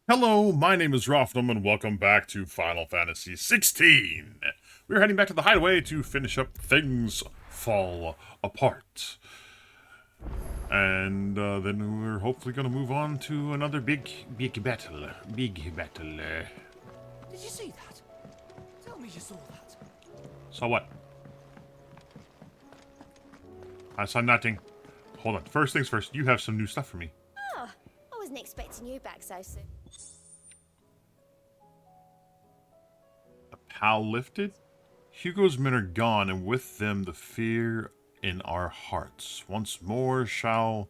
Hello, my name is Rofnum, and welcome back to Final Fantasy XVI. We're heading back to the Hideaway to finish up Things Fall Apart. And then we're hopefully going to move on to another big battle. Big battle. Did you see that? Tell me you saw that. So what? I saw nothing. Hold on. First things first, you have some new stuff for me. Oh, I wasn't expecting you back so soon. A pal lifted? Hugo's men are gone, and with them the fear in our hearts. Once more shall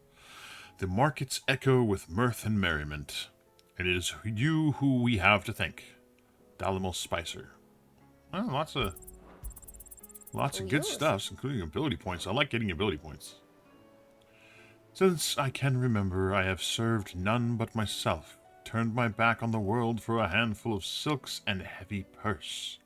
the markets echo with mirth and merriment. It is you who we have to thank. Dalamos Spicer. Oh, lots of good yours. stuff, including ability points. I like getting ability points. Since I can remember, I have served none but myself, turned my back on the world for a handful of silks and a heavy purse.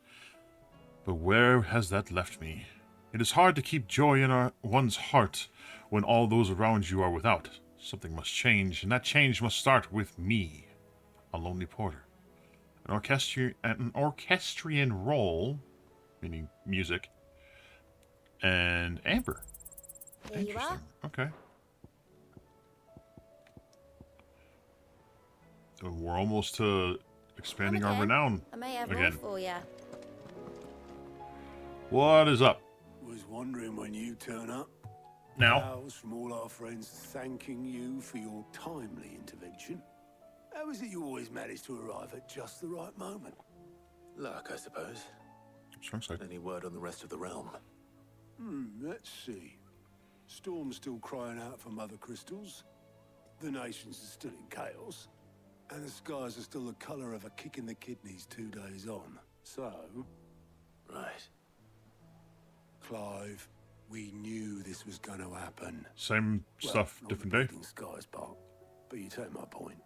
But where has that left me? It is hard to keep joy in one's heart when all those around you are without. Something must change, and that change must start with me, a lonely porter. An orchestrion role, meaning music, and Amber. Here you are. Okay. So we're almost to expanding our renown I may have again. more for you. What is up? Was wondering when you turn up. Now? Pals from all our friends thanking you for your timely intervention. How is it you always manage to arrive at just the right moment? Luck, I suppose. Strong side. Any word on the rest of the realm? Let's see. Storm's still crying out for mother crystals. The nations are still in chaos. And the skies are still the colour of a kick in the kidneys 2 days on. So, Right. Clive, we knew this was going to happen. Same stuff, not different the day. bleeding skies part, but you take my point.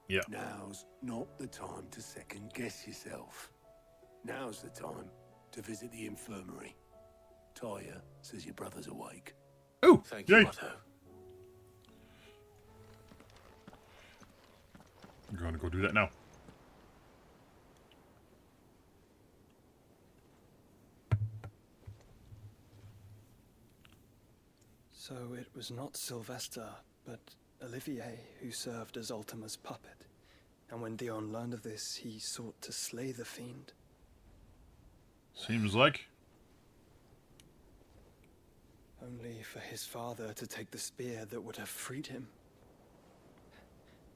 Yeah. Now's not the time to second guess yourself. Now's the time to visit the infirmary. Taya says your brother's awake. Oh, Thank yay. you, Otto. I'm going to go do that now. So it was not Sylvester, but Olivier who served as Ultima's puppet. And when Dion learned of this, he sought to slay the fiend. Seems like. Only for his father to take the spear that would have freed him.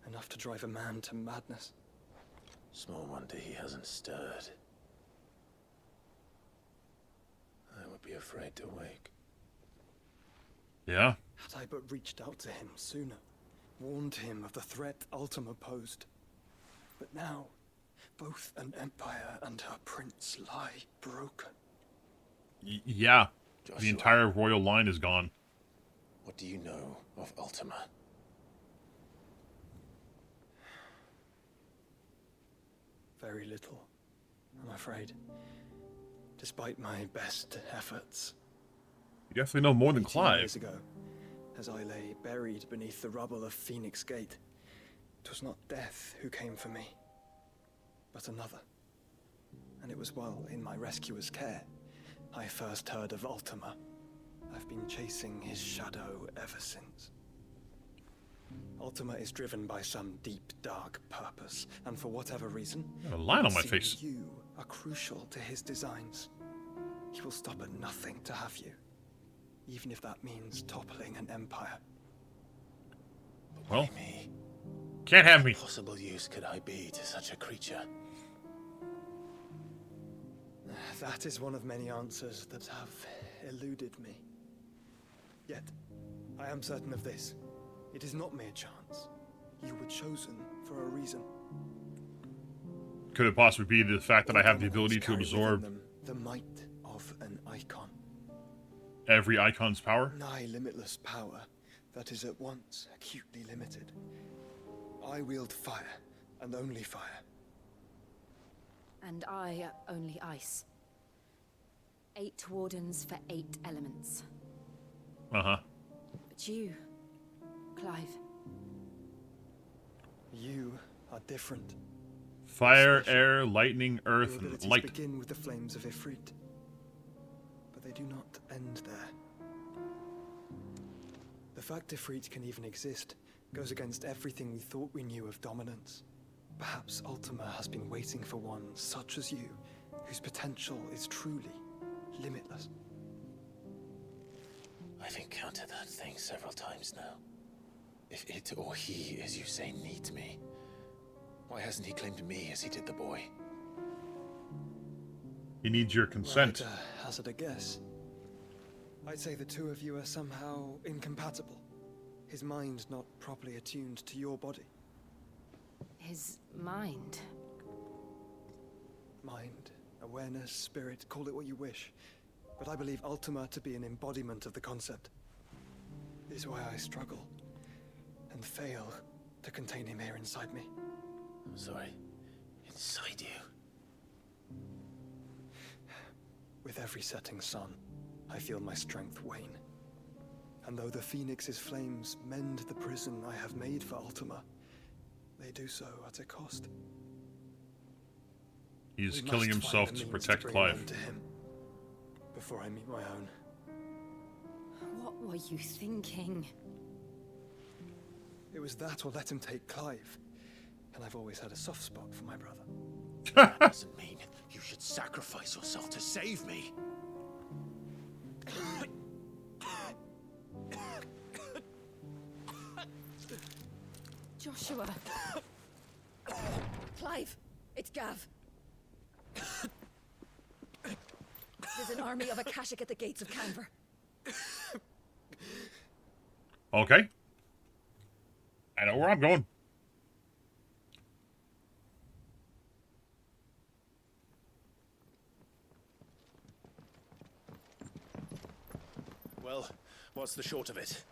Enough to drive a man to madness. Small wonder he hasn't stirred. I would be afraid to wake. Yeah. Had I but reached out to him sooner, warned him of the threat Ultima posed. But now, both an empire and her prince lie broken. Yeah. Joshua, The entire royal line is gone. what do you know of Ultima? Very little, I'm afraid. Despite my best efforts. You definitely know more than 18 Clive. years ago, as I lay buried beneath the rubble of Phoenix Gate, it was not death who came for me, but another. And it was while in my rescuer's care, I first heard of Ultima. I've been chasing his shadow ever since. Ultima is driven by some deep, dark purpose, and for whatever reason, Got a line on my it face. seems you are crucial to his designs. He will stop at nothing to have you, even if that means toppling an empire. But Well. why me? Can't have me. What possible use could I be to such a creature? That is one of many answers that have eluded me. Yet, I am certain of this. It is not mere chance. You were chosen for a reason. Could it possibly be the fact that I have the All ability to carry within absorb them the might of an icon. every icon's power? Nigh limitless power that is at once acutely limited. I wield fire, and only fire. And I only ice. 8 wardens for 8 elements. Uh-huh. But you, Clive, You are are different. Fire, Special. air, lightning, earth, Your and abilities light. begin with the flames of Ifrit, but they do not end there. The fact Ifrit can even exist goes against everything we thought we knew of dominance. Perhaps Ultima has been waiting for one such as you, whose potential is truly limitless. I've encountered that thing several times now. If it or he, as you say, needs me, why hasn't he claimed me as he did the boy? He needs your consent. Right, hazard a guess. I'd say the two of you are somehow incompatible. His mind not properly attuned to your body. His mind. Mind, awareness, spirit, call it what you wish. But I believe Ultima to be an embodiment of the concept. It is why I struggle and fail to contain him here inside me. I'm sorry. Inside you? With every setting sun, I feel my strength wane. And though the Phoenix's flames mend the prison I have made for Ultima, they do so at a cost. He's We killing must himself find the to means protect bring Clive. an end to him before I meet my own. What were you thinking? It was that or let him take Clive. And I've always had a soft spot for my brother. Doesn't mean you should sacrifice yourself to save me. Joshua. Clive, it's Gav. There's an army of Akashic at the gates of Canver. Okay. I know where I'm going. Well, what's the short of it?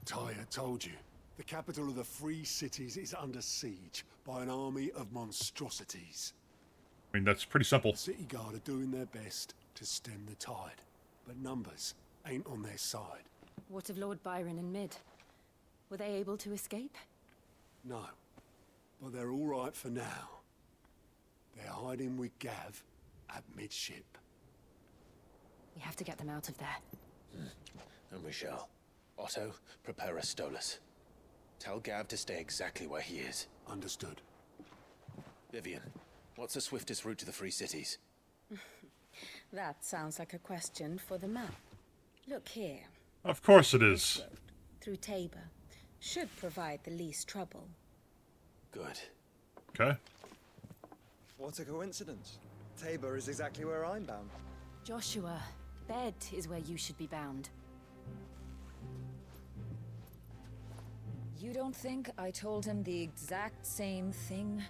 Tyre told you. The capital of the Free Cities is under siege by an army of monstrosities. I mean, that's pretty simple. The City Guard are doing their best to stem the tide, but numbers ain't on their side. What of Lord Byron and Mid? Were they able to escape? No, but they're all right for now. They're hiding with Gav at midship. We have to get them out of there. And we shall. Otto, prepare a Stolas. Tell Gav to stay exactly where he is. Understood. Vivian, what's the swiftest route to the Free Cities? That sounds like a question for the map. Look here. Of course it is. Road, through Tabor. Should provide the least trouble. Good. Okay. What a coincidence. Tabor is exactly where I'm bound. Joshua, bed is where you should be bound. You don't think I told him the exact same thing?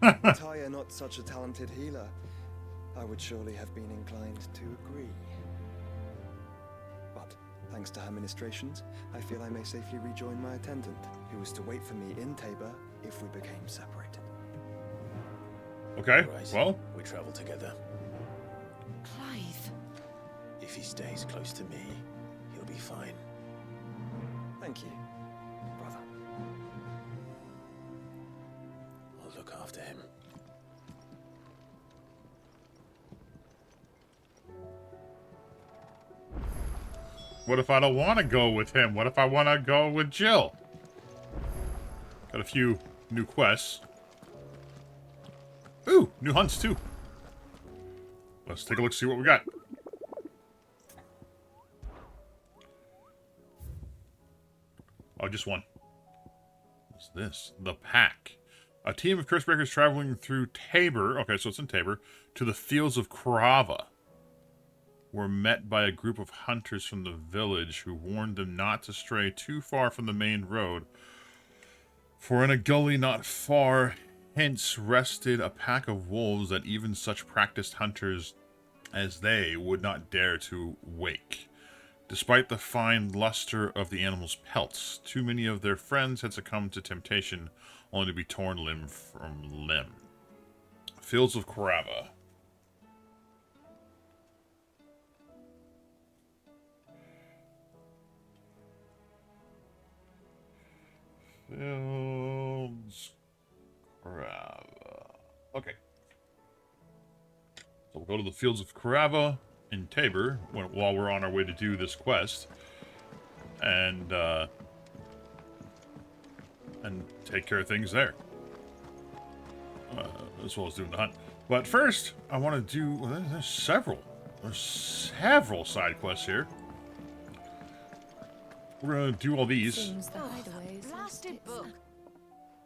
Tyre not such a talented healer, I would surely have been inclined to agree. But, thanks to her ministrations, I feel I may safely rejoin my attendant, who was to wait for me in Tabor if we became separated. Okay, Right. well, We travel together. Clive. If he stays close to me, he'll be fine. Thank you, brother. I'll look after him. what if I don't want to go with him? What if I want to go with Jill? Got a few new quests. Ooh, new hunts too. Let's take a look, see what we got. Oh, just one. What's this? The Pack. A team of Cursebreakers traveling through Tabor, okay, so it's in Tabor, to the fields of Krava, were met by a group of hunters from the village who warned them not to stray too far from the main road, for in a gully not far hence rested a pack of wolves that even such practiced hunters as they would not dare to wake. Despite the fine luster of the animals' pelts, too many of their friends had succumbed to temptation, only to be torn limb from limb. Fields of Krava. Fields Okay. So we'll go to the fields of Carava in Tabor while we're on our way to do this quest. And take care of things there. As well as doing the hunt. But first, I want to do... Well, there's several side quests here. We're going to do all these. Seems the hideaways are Blasted book.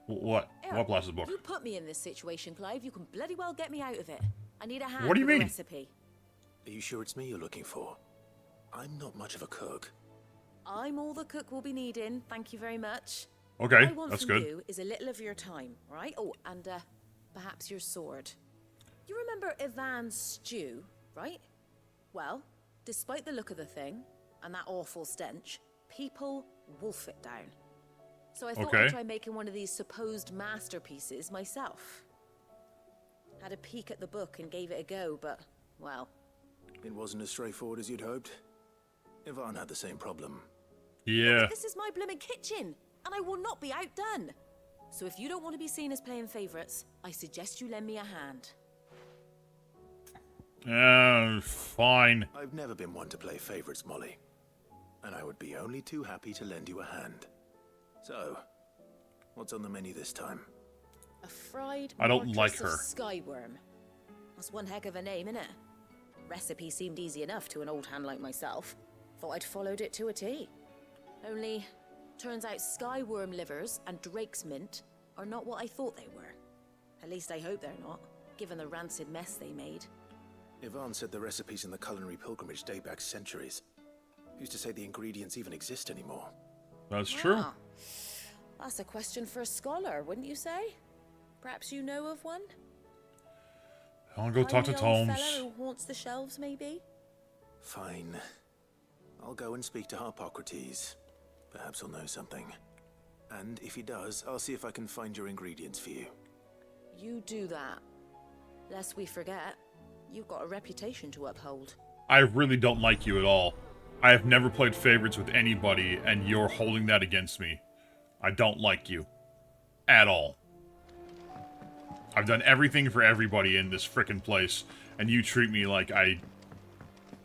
What? What blasted book? You put me in this situation, Clive. You can bloody well get me out of it. I need a hand What do you with mean? a recipe. Are you sure it's me you're looking for? I'm not much of a cook. I'm all the cook will be needing. Thank you very much. Okay, What I want that's from good. you is a little of your time, right? Oh, and perhaps your sword. You remember Ivan's stew, right? Well, despite the look of the thing and that awful stench, people wolf it down. So I thought Okay. I'd try making one of these supposed masterpieces myself. Had a peek at the book and gave it a go, but, well, It wasn't as straightforward as you'd hoped. Ivan had the same problem. Yeah. this is my blooming kitchen, and I will not be outdone. So if you don't want to be seen as playing favourites, I suggest you lend me a hand. Fine. I've never been one to play favorites, Molly. And I would be only too happy to lend you a hand. So, what's on the menu this time? A fried I don't like mortress of her. Skyworm. That's one heck of a name, innit? Recipe seemed easy enough to an old hand like myself. Thought I'd followed it to a T. Only, turns out Skyworm livers and Drake's mint are not what I thought they were. At least I hope they're not, given the rancid mess they made. Ivan said the recipes in the culinary pilgrimage date back centuries. Who's to say the ingredients even exist anymore? That's true. Ah, that's a question for a scholar, wouldn't you say? Perhaps you know of one? I'll go talk to Tiny old Tomes. fella who haunts the shelves, maybe? Fine. I'll go and speak to Harpocrates. Perhaps he'll know something. And if he does, I'll see if I can find your ingredients for you. You do that. Lest we forget, you've got a reputation to uphold. I really don't like you at all. I have never played favorites with anybody, and you're holding that against me. I don't like you. At all. I've done everything for everybody in this frickin' place, and you treat me like I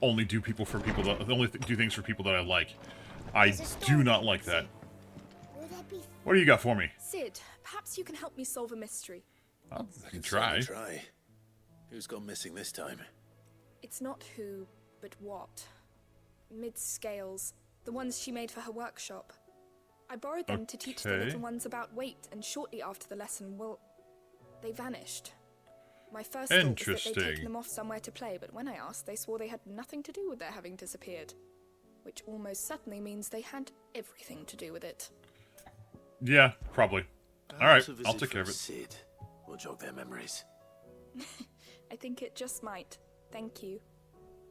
only do people for people that do things for people that I like. I do not like that. Will there be What do you got for me? Sid, perhaps you can help me solve a mystery. Oh, I can try. Try. Who's gone missing this time? It's not who, but what. Mid-scales, the ones she made for her workshop. I borrowed them to teach the Okay. little ones about weight, and shortly after the lesson, well, they vanished. My first thought was that they'd Interesting. taken them off somewhere to play, but when I asked, they swore they had nothing to do with their having disappeared. Which almost certainly means they had everything to do with it. Yeah, probably. All right, I'll take care of it. Sid will jog their memories. I think it just might. Thank you.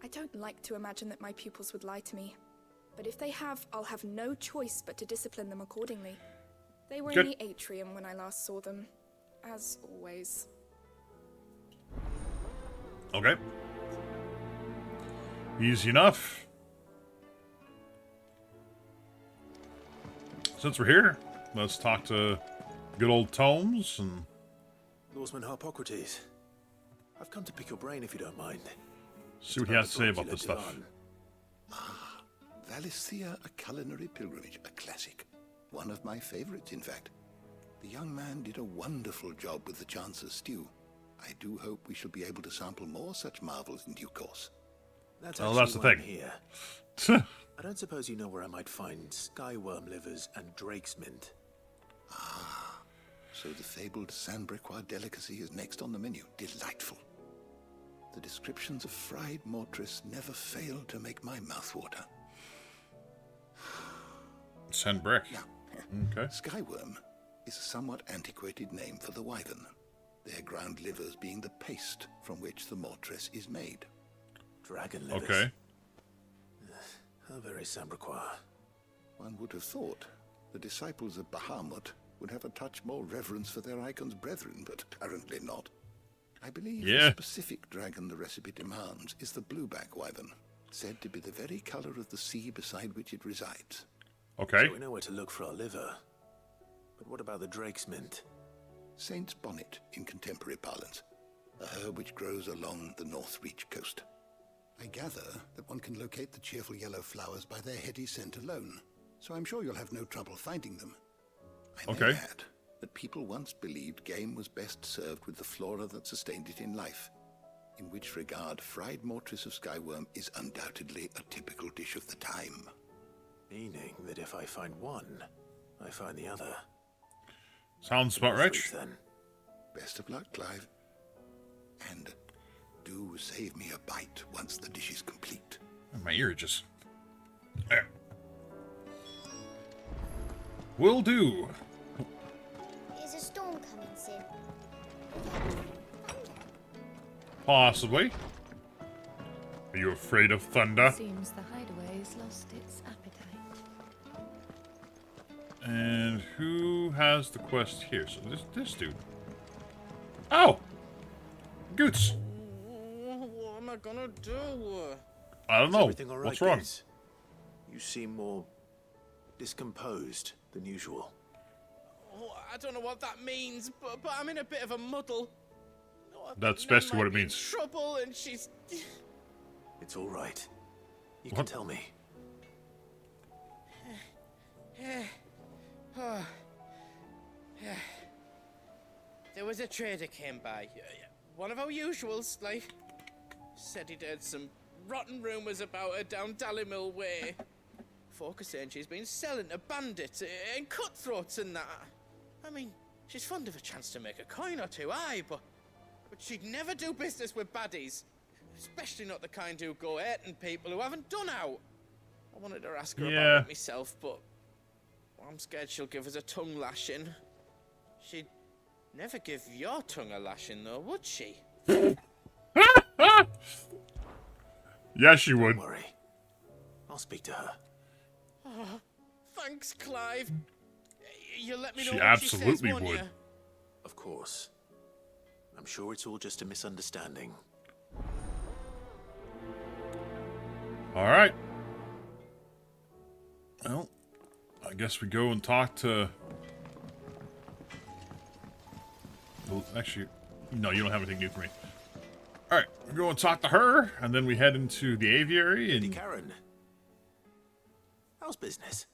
I don't like to imagine that my pupils would lie to me. But if they have, I'll have no choice but to discipline them accordingly. They were Good. in the atrium when I last saw them. As always. Okay. Easy enough. Since we're here, let's talk to good old Tomes and... Lawsman Harpocrates. I've come to pick your brain if you don't mind. see what he has to say about this stuff. Valicia, a culinary pilgrimage, a classic. One of my favorites, in fact. The young man did a wonderful job with the Chance's stew. I do hope we shall be able to sample more such marvels in due course. That's Well, that's the why I'm thing. here. I don't suppose you know where I might find skyworm livers and Drake's mint. So the fabled Saint-Brecois delicacy is next on the menu. Delightful. The descriptions of fried mortress never fail to make my mouth water. Send brick. Now, Okay. Skyworm is a somewhat antiquated name for the wyvern, their ground livers being the paste from which the mortress is made. Dragon livers. Okay. How very Saint-Brecois. One would have thought the disciples of Bahamut would have a touch more reverence for their icon's brethren, but apparently not. I believe Yeah. the specific dragon the recipe demands is the blueback wyvern, said to be the very color of the sea beside which it resides. Okay. So we know where to look for our liver. But what about the Drake's mint? Saint's bonnet in contemporary parlance, a herb which grows along the North Reach coast. I gather that one can locate the cheerful yellow flowers by their heady scent alone, so I'm sure you'll have no trouble finding them. I may add that people once believed game was best served with the flora that sustained it in life, in which regard fried mortress of skyworm is undoubtedly a typical dish of the time. Meaning that if I find one, I find the other. Sounds about right. Then. Best of luck, Clive. And do save me a bite once the dish is complete. My ear just... There. Will do. Is a storm coming soon? Possibly. Are you afraid of thunder? Seems the hideaway has lost its appetite. And who has the quest here? So this dude. Oh! Goots. What am I gonna do? I don't know. Everything all right, What's wrong? Goose? You seem more discomposed than usual. Oh, I don't know what that means, but I'm in a bit of a muddle. That's basically what it means. Trouble, and she's. It's all right. You can tell me. There was a trader came by. One of our usuals, like. Said he'd heard some rotten rumours about her down Dallymill Way. Folk are saying she's been selling to bandits and cutthroats and that. I mean, she's fond of a chance to make a coin or two, aye, but she'd never do business with baddies. Especially not the kind who go hurting people who haven't done out. I wanted to ask her about it myself, but I'm scared she'll give us a tongue lashing. She'd never give your tongue a lashing, though, would she? Yeah, she would. Don't worry. I'll speak to her. Oh, thanks, Clive. You'll let me know She what she says, absolutely won't would. you? Of course. I'm sure it's all just a misunderstanding. Alright. Well, I guess we go and talk to... Well, actually, no, you don't have anything new for me. Alright, we go and talk to her, and then we head into the aviary and... Lady Karen. How's business?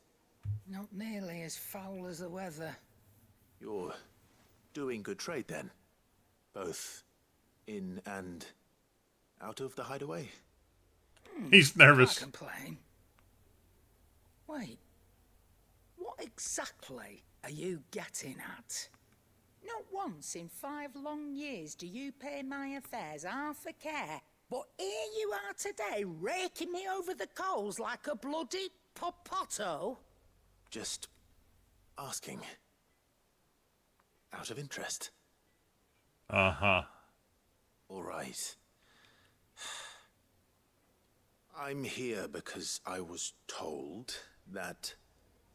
Not nearly as foul as the weather. You're doing good trade then? Both in and out of the hideaway? He's nervous. Can't complain. Wait. What exactly are you getting at? Not once in 5 long years do you pay my affairs half a care. But here you are today, raking me over the coals like a bloody popoto. Just asking. Out of interest. Uh-huh. All right. I'm here because I was told that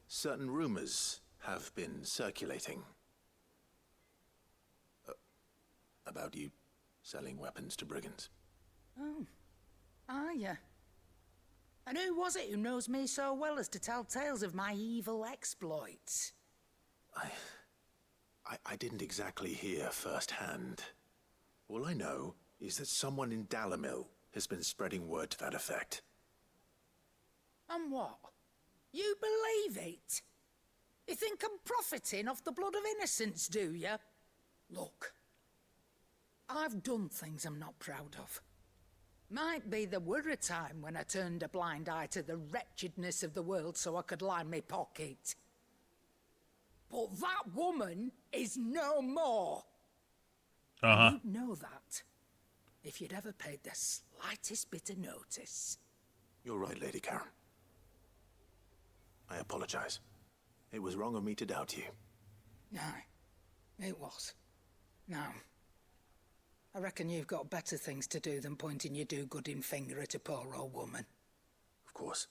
certain rumors have been circulating. About you selling weapons to brigands. Oh, are you? And who was it who knows me so well as to tell tales of my evil exploits? I didn't exactly hear firsthand. All I know is that someone in Dallymill has been spreading word to that effect. And what? You believe it? You think I'm profiting off the blood of innocents, do you? Look, I've done things I'm not proud of. Might be there were a time when I turned a blind eye to the wretchedness of the world so I could line my pocket. But that woman is no more. Uh-huh. You'd know that if you'd ever paid the slightest bit of notice. You're right, Lady Karen. I apologize. It was wrong of me to doubt you. Aye, it was. Now, I reckon you've got better things to do than pointing your do-gooding finger at a poor old woman. Of course.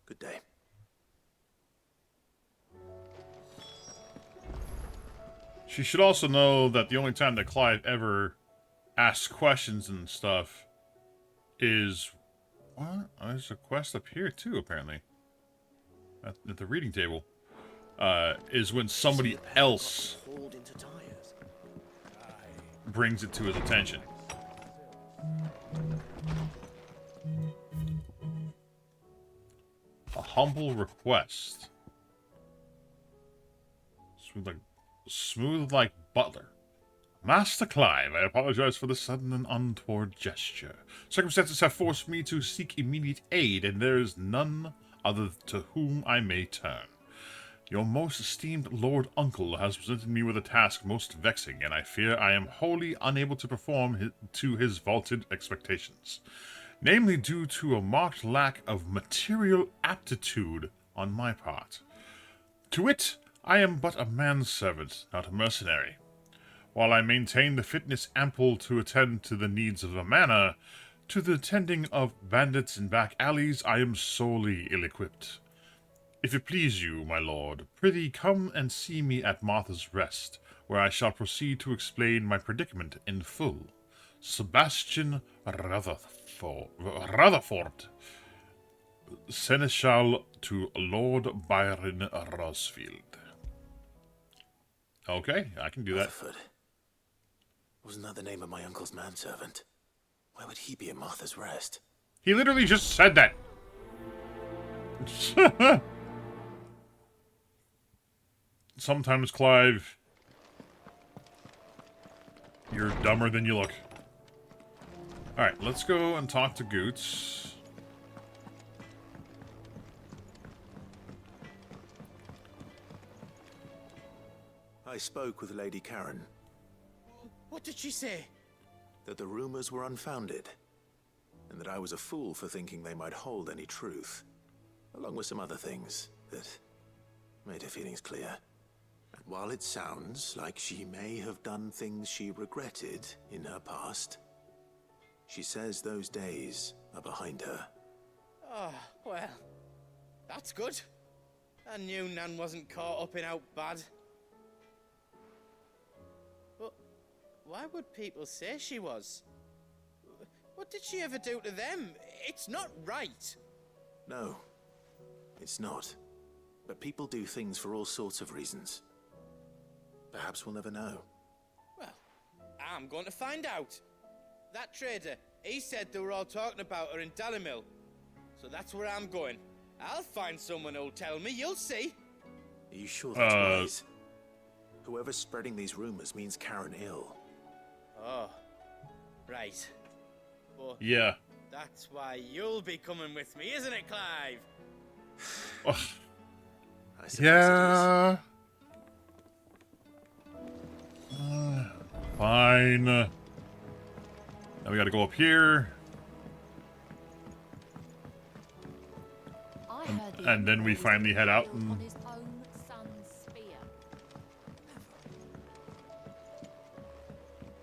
Good day. She should also know that the only time that Clive ever asks questions and stuff is... What? Oh, there's a quest up here, too, apparently. At the reading table. Is when somebody else brings it to his attention. A humble request. Smooth like butler. Master Clive, I apologize for the sudden and untoward gesture. Circumstances have forced me to seek immediate aid, and there is none other to whom I may turn. Your most esteemed Lord Uncle has presented me with a task most vexing, and I fear I am wholly unable to perform to his vaulted expectations. Namely due to a marked lack of material aptitude on my part. To wit, I am but a manservant, not a mercenary. While I maintain the fitness ample to attend to the needs of a manor, to the tending of bandits in back alleys I am sorely ill-equipped. If it please you, my lord, prithee come and see me at Martha's Rest, where I shall proceed to explain my predicament in full. Sebastian Rutherford, Seneschal to Lord Byron Rosfield. Okay, I can do that. Rutherford. Wasn't that the name of my uncle's manservant? Why would he be at Martha's Rest? He literally just said that. Sometimes, Clive, you're dumber than you look. Alright, let's go and talk to Goots. I spoke with Lady Karen. What did she say? That the rumors were unfounded, and that I was a fool for thinking they might hold any truth, along with some other things that made her feelings clear. And while it sounds like she may have done things she regretted in her past, she says those days are behind her. Oh, well, that's good. I knew Nan wasn't caught up in out bad. But why would people say she was? What did she ever do to them? It's not right. No, it's not. But people do things for all sorts of reasons. Perhaps we'll never know. Well, I'm going to find out. That trader, he said they were all talking about her in Dalimil. So that's where I'm going. I'll find someone who'll tell me, you'll see. Are you sure that's wise? Whoever's spreading these rumors means Karen ill. Oh, right. But yeah. That's why you'll be coming with me, isn't it, Clive? Yeah. Fine. Now we gotta go up here. And then we finally head out and...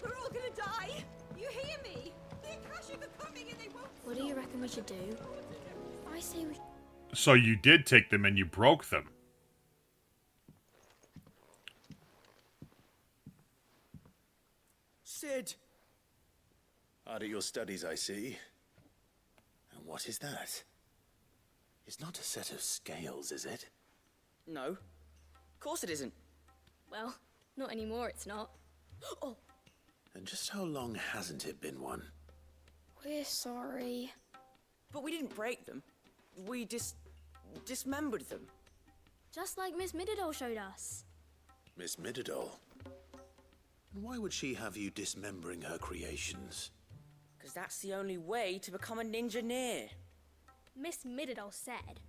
We're all gonna die! You hear me? The Akashic are coming and they won't. What do you reckon we should do? I say we... So you did take them and you broke them. Sid! Hard at your studies, I see. And what is that? It's not a set of scales, is it? No. Of course it isn't. Well, not anymore, it's not. Oh! And just how long hasn't it been one? We're sorry. But we didn't break them. We dismembered them. Just like Miss Mididol showed us. Miss Mididol? And why would she have you dismembering her creations? Because that's the only way to become a ninja-neer. Miss Mididol said,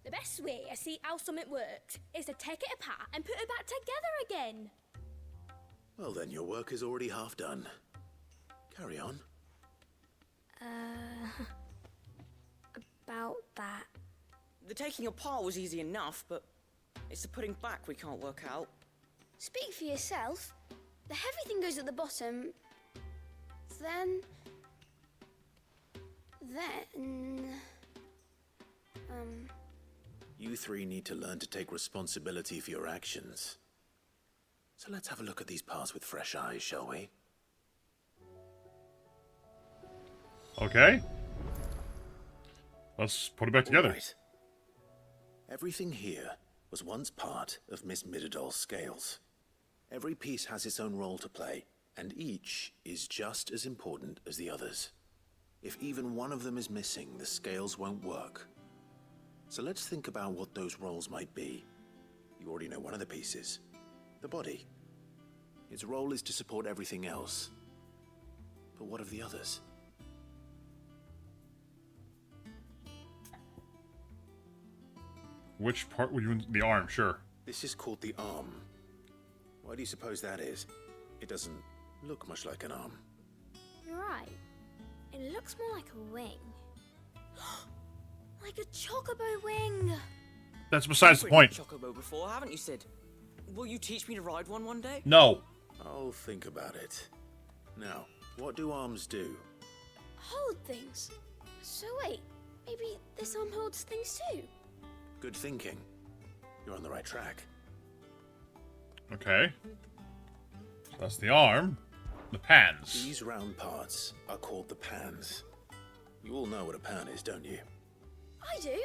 the best way to see how something works is to take it apart and put it back together again. Well then, your work is already half done. Carry on. About that. The taking apart was easy enough, but it's the putting back we can't work out. Speak for yourself. The heavy thing goes at the bottom. Then... You three need to learn to take responsibility for your actions. So let's have a look at these parts with fresh eyes, shall we? Okay. Let's put it back together. Right. Everything here was once part of Miss Mididol's scales. Every piece has its own role to play, And each is just as important as the others. If even one of them is missing, the scales won't work. So let's think about what those roles might be. You already know one of the pieces. The body. Its role is to support everything else. But what of the others? Which part would you... The arm, sure. This is called the arm. Why do you suppose that is? It doesn't look much like an arm. You're right. It looks more like a wing. Like a chocobo wing! That's besides the point. You've ridden a chocobo before, haven't you, Sid? Will you teach me to ride one day? No. I'll think about it. Now, what do arms do? Hold things. So wait, maybe this arm holds things too? Good thinking. You're on the right track. Okay. That's the arm. The pans. These round parts are called the pans. You all know what a pan is, don't you? I do.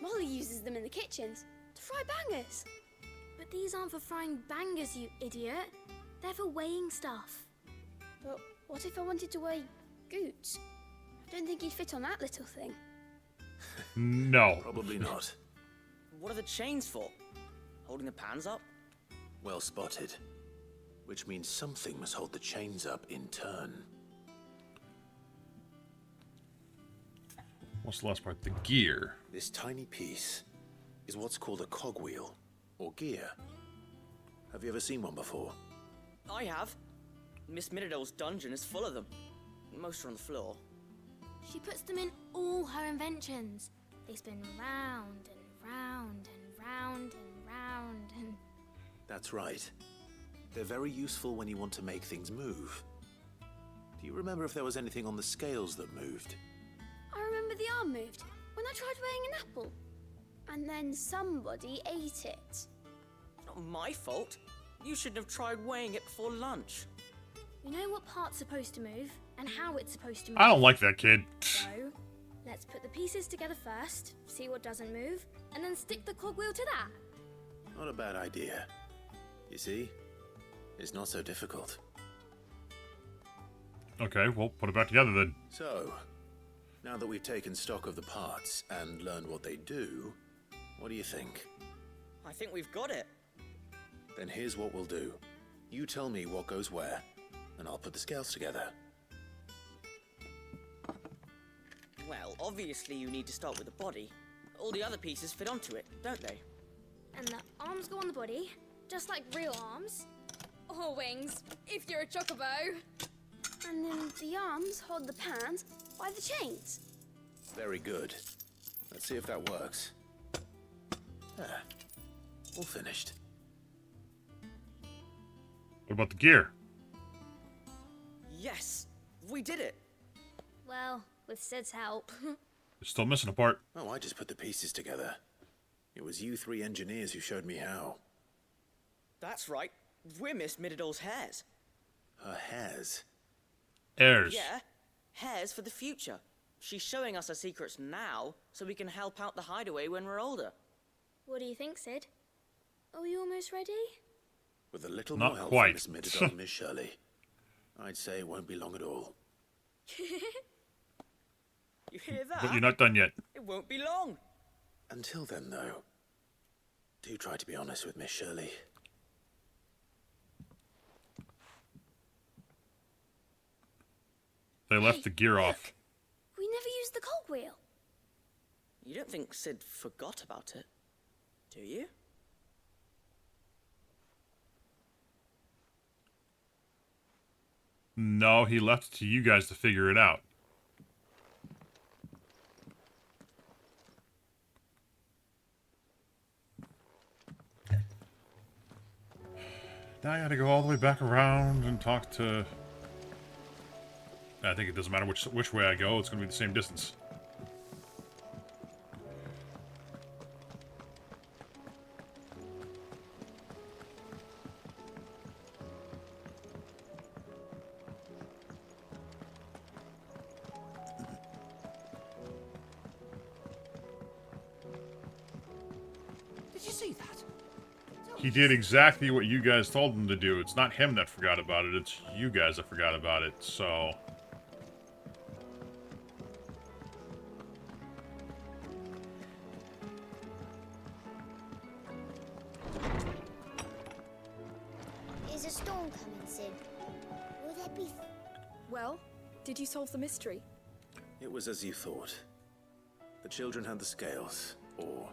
Molly uses them in the kitchens to fry bangers. But these aren't for frying bangers, you idiot. They're for weighing stuff. But what if I wanted to weigh Goots? I don't think he'd fit on that little thing. No. Probably not. What are the chains for? Holding the pans up? Well spotted. Which means something must hold the chains up in turn. What's the last part? The gear. This tiny piece is what's called a cogwheel, or gear. Have you ever seen one before? I have. Miss Middledale's dungeon is full of them. Most are on the floor. She puts them in all her inventions. They spin round and round and round and round and... That's right. They're very useful when you want to make things move. Do you remember if there was anything on the scales that moved? I remember the arm moved when I tried weighing an apple. And then somebody ate it. Not my fault. You shouldn't have tried weighing it before lunch. You know what part's supposed to move and how it's supposed to move. I don't like that kid. So, let's put the pieces together first, see what doesn't move, and then stick the cogwheel to that. Not a bad idea. You see? It's not so difficult. Okay, well, put it back together then. So, now that we've taken stock of the parts and learned what they do, what do you think? I think we've got it. Then here's what we'll do. You tell me what goes where, and I'll put the scales together. Well, obviously you need to start with the body. All the other pieces fit onto it, don't they? And the arms go on the body, just like real arms. Or wings, if you're a chocobo. And then the arms hold the pans by the chains. Very good. Let's see if that works. There. All finished. What about the gear? Yes! We did it! Well, with Sid's help. You're still missing a part. Oh, I just put the pieces together. It was you three engineers who showed me how. That's right. We're Miss Middledale's hairs. Her hairs? Heirs. Yeah, hairs for the future. She's showing us her secrets now, so we can help out the hideaway when we're older. What do you think, Sid? Are we almost ready? With a little Not more help quite. from Miss Middledale and Miss Shirley, I'd say it won't be long at all. You hear that? But you're not done yet. It won't be long. Until then, though, do try to be honest with Miss Shirley. They left the gear off. We never used the cogwheel. You don't think Sid forgot about it, do you? No, he left it to you guys to figure it out. Now I gotta go all the way back around and talk to... I think it doesn't matter which way I go, it's gonna be the same distance. Did you see that? Tell He did exactly what you guys told him to do. It's not him that forgot about it, it's you guys that forgot about it, so... Is a storm coming, Sid? Will there be... Well, did you solve the mystery? It was as you thought. The children had the scales, or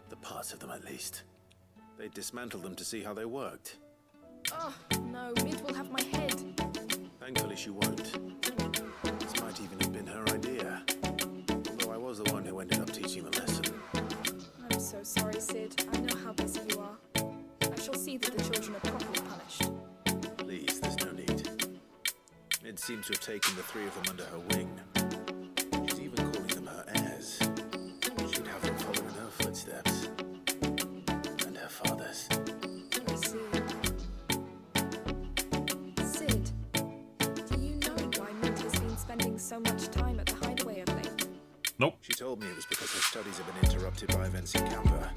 the parts of them at least. They dismantled them to see how they worked. Oh, no, Mid will have my head. Thankfully she won't. This might even have been her idea. Although I was the one who ended up teaching the lesson. I'm so sorry, Sid. I know how busy you are. I shall see that the children are properly punished. Please, there's no need. Mid seems to have taken the three of them under her wing. She's even calling them her heirs. She'd have them follow in her footsteps. And her father's. I see. Sid, do you know why Mid has been spending so much time at the hideaway of late? Nope. She told me it was because her studies have been interrupted by events in Camper.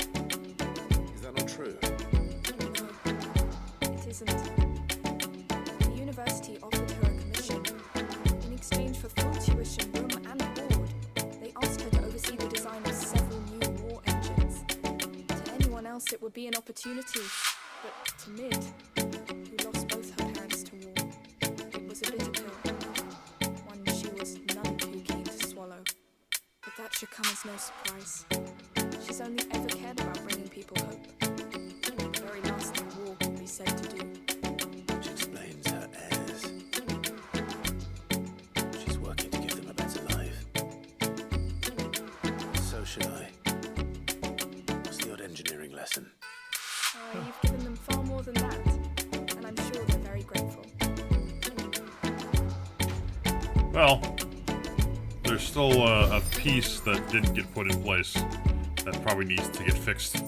Is that not true? No, it isn't. The university offered her a commission. In exchange for full tuition, room and board, they asked her to oversee the design of several new war engines. To anyone else it would be an opportunity, but to Mid, who lost both her parents to war, it was a bitter pill. One she was none too keen to swallow. But that should come as no surprise. She's only ever cared about bringing people hope. The very last thing war could be said to do. Which explains her heirs. She's working to give them a better life. So should I. What's the odd engineering lesson? You've given them far more than that, and I'm sure they're very grateful. Well, there's still a piece that didn't get put in place that probably needs to get fixed.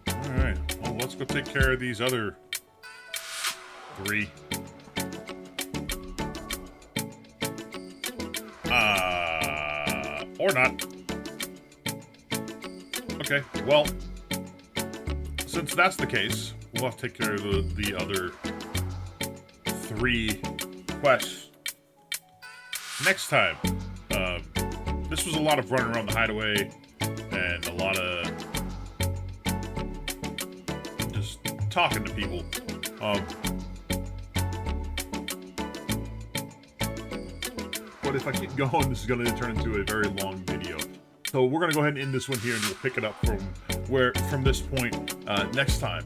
Alright, well, let's go take care of these other three. Or not. Okay, well, since that's the case, we'll have to take care of the other three quests next time. This was a lot of running around the hideaway and a lot of just talking to people. But if I keep going, this is going to turn into a very long video. So we're going to go ahead and end this one here, and we'll pick it up from this point next time.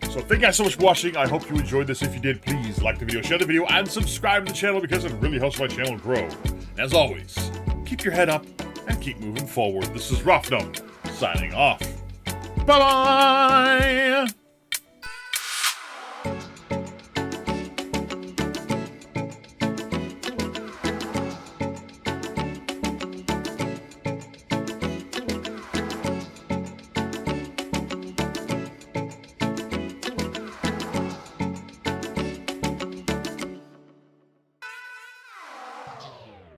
So thank you guys so much for watching. I hope you enjoyed this. If you did, please like the video, share the video, and subscribe to the channel because it really helps my channel grow. And as always, keep your head up and keep moving forward. This is Roughnum signing off. Bye-bye!